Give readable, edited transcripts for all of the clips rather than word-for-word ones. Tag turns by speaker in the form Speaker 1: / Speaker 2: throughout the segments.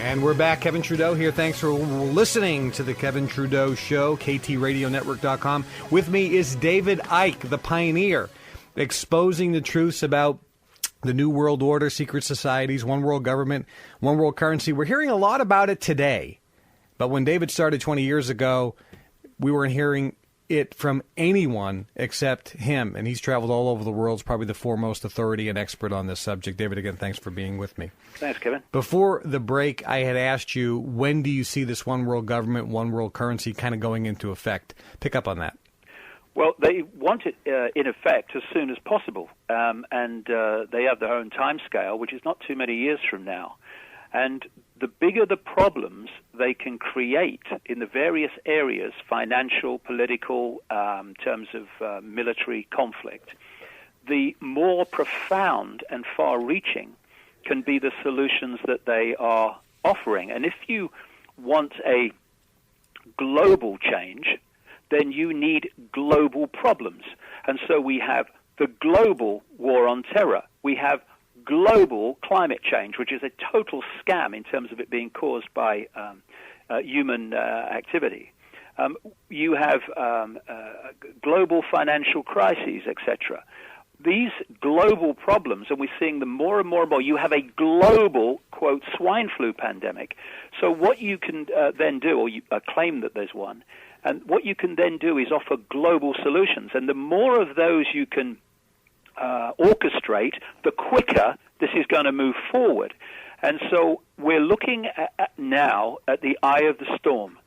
Speaker 1: And we're back. Kevin Trudeau here. Thanks for listening to the Kevin Trudeau Show, KTRadioNetwork.com. With me is David Icke, the pioneer, exposing the truths about the New World Order, secret societies, one world government, one world currency. We're hearing a lot about it today. But when David started 20 years ago, we weren't hearing it from anyone except him. And he's traveled all over the world. He's probably the foremost authority and expert on this subject. David, again, thanks for being with me.
Speaker 2: Thanks, Kevin.
Speaker 1: Before the break, I had asked you, when do you see this one world government, one world currency kind of going into effect? Pick up on that.
Speaker 2: Well, they want it in effect as soon as possible. And they have their own time scale, which is not too many years from now. And the bigger the problems they can create in the various areas, financial, political, terms of military conflict, the more profound and far-reaching can be the solutions that they are offering. And if you want a global change, then you need global problems. And so we have the global war on terror. We have global climate change, which is a total scam in terms of it being caused by human activity. You have global financial crises, etc. These global problems, and we're seeing them more and more and more. You have a global, quote, swine flu pandemic. So what you can then do, or you claim that there's one, and what you can then do is offer global solutions. And the more of those you can orchestrate, the quicker this is going to move forward. And so we're looking now at the eye of the storm,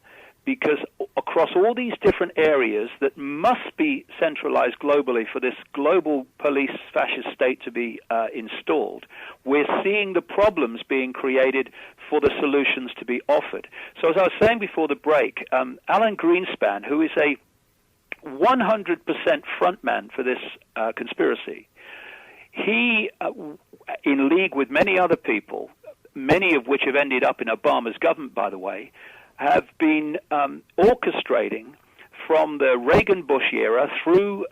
Speaker 2: because across all these different areas that must be centralized globally for this global police fascist state to be installed, we're seeing the problems being created for the solutions to be offered. So as I was saying before the break, Alan Greenspan, who is a 100% frontman for this conspiracy, he, in league with many other people, many of which have ended up in Obama's government, by the way, have been orchestrating from the Reagan-Bush era through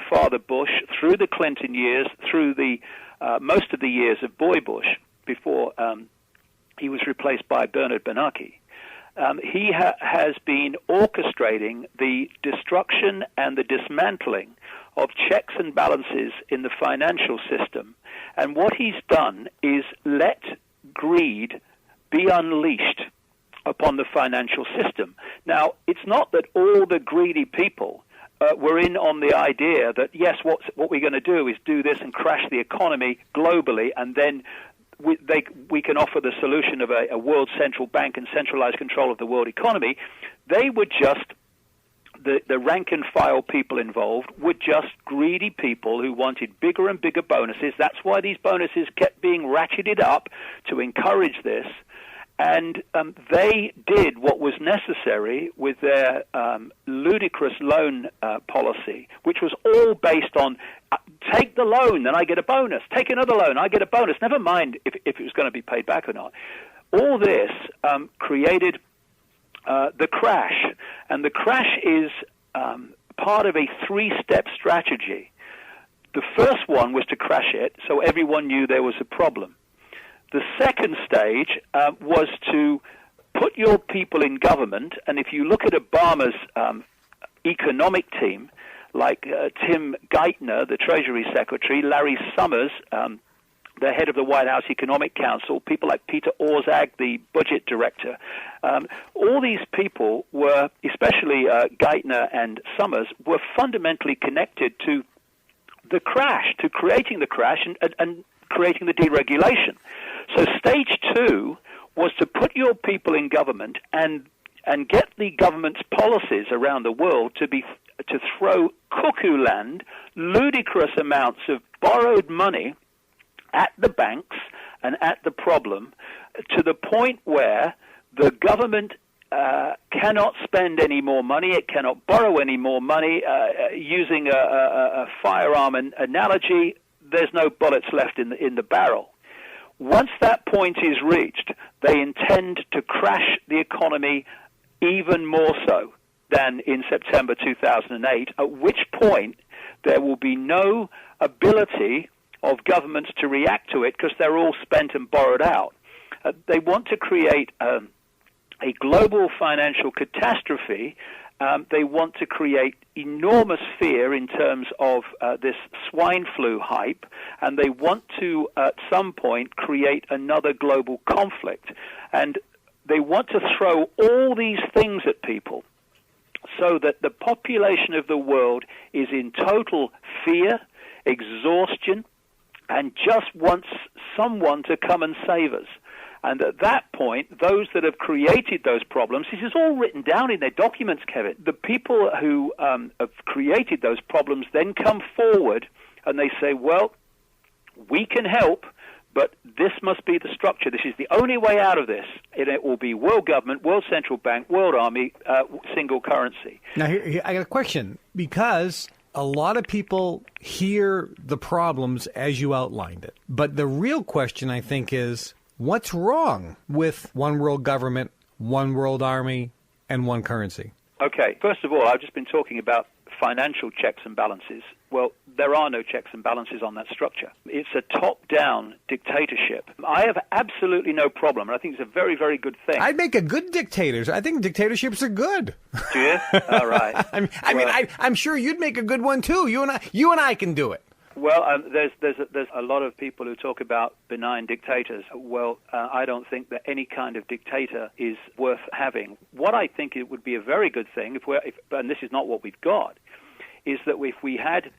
Speaker 2: Father Bush, through the Clinton years, through the most of the years of Boy Bush before he was replaced by Bernard Bernanke. He has been orchestrating the destruction and the dismantling of checks and balances in the financial system. And what he's done is let greed be unleashed upon the financial system. Now, it's not that all the greedy people were in on the idea that, yes, what we're going to do is do this and crash the economy globally, and then we can offer the solution of a world central bank and centralized control of the world economy. They were just, the rank and file people involved were just greedy people who wanted bigger and bigger bonuses. That's why these bonuses kept being ratcheted up to encourage this. And they did what was necessary with their ludicrous loan policy, which was all based on take the loan, then I get a bonus. Take another loan, I get a bonus. Never mind if it was going to be paid back or not. All this created the crash. And the crash is part of a three-step strategy. The first one was to crash it so everyone knew there was a problem. The second stage was to put your people in government, and if you look at Obama's economic team, like Tim Geithner, the Treasury Secretary, Larry Summers, the head of the White House Economic Council, people like Peter Orszag, the budget director, all these people were, especially Geithner and Summers, were fundamentally connected to the crash, to creating the crash and creating the deregulation. So stage two was to put your people in government and get the government's policies around the world to throw cuckoo land, ludicrous amounts of borrowed money at the banks and at the problem, to the point where the government cannot spend any more money, it cannot borrow any more money. Using a firearm analogy, there's no bullets left in the barrel. Once that point is reached, they intend to crash the economy even more so than in September 2008, at which point there will be no ability of governments to react to it because they're all spent and borrowed out. They want to create a global financial catastrophe. They want to create enormous fear in terms of this swine flu hype, and they want to, at some point, create another global conflict. And they want to throw all these things at people so that the population of the world is in total fear, exhaustion, and just wants someone to come and save us. And at that point, those that have created those problems, this is all written down in their documents, Kevin. The people who have created those problems then come forward and they say, well, we can help, but this must be the structure. This is the only way out of this. And it will be world government, world central bank, world army, single currency.
Speaker 1: Now, here, I got a question, because a lot of people hear the problems as you outlined it. But the real question, I think, is, what's wrong with one world government, one world army, and one currency?
Speaker 2: Okay, first of all, I've just been talking about financial checks and balances. Well, there are no checks and balances on that structure. It's a top-down dictatorship. I have absolutely no problem, and I think it's a very, very good thing.
Speaker 1: I'd make a good dictator. I think dictatorships are good.
Speaker 2: Do you? All right.
Speaker 1: I'm sure you'd make a good one, too. You and I can do it.
Speaker 2: Well, there's a lot of people who talk about benign dictators. Well, I don't think that any kind of dictator is worth having. What I think it would be a very good thing, and this is not what we've got, is that if we had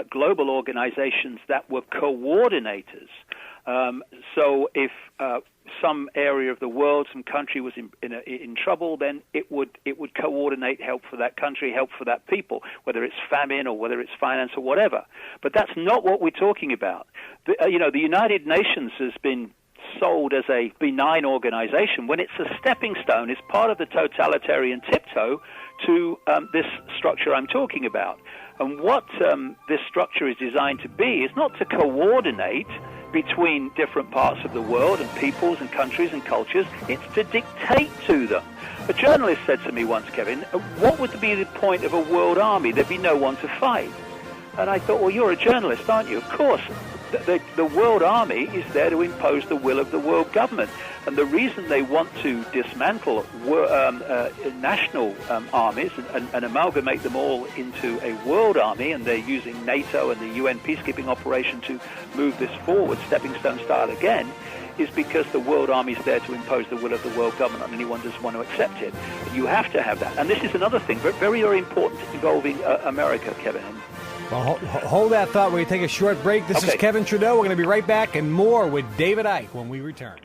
Speaker 2: global organizations that were coordinators. So if some area of the world, some country was in trouble, then it would coordinate help for that country, help for that people, whether it's famine or whether it's finance or whatever. But that's not what we're talking about. The United Nations has been sold as a benign organization when it's a stepping stone. It's part of the totalitarian tiptoe to this structure I'm talking about. And what this structure is designed to be is not to coordinate between different parts of the world and peoples and countries and cultures. It's to dictate to them. A journalist said to me once, Kevin, what would be the point of a world army? There'd be no one to fight. And I thought, well, you're a journalist, aren't you? Of course. The world army is there to impose the will of the world government. And the reason they want to dismantle national armies and amalgamate them all into a world army, and they're using NATO and the UN peacekeeping operation to move this forward, stepping stone style again, is because the world army is there to impose the will of the world government, and anyone doesn't want to accept it. You have to have that. And this is another thing, but very, very important, involving America, Kevin.
Speaker 1: Well, hold that thought. We're going to take a short break. This is Kevin Trudeau. We're going to be right back and more with David Icke when we return.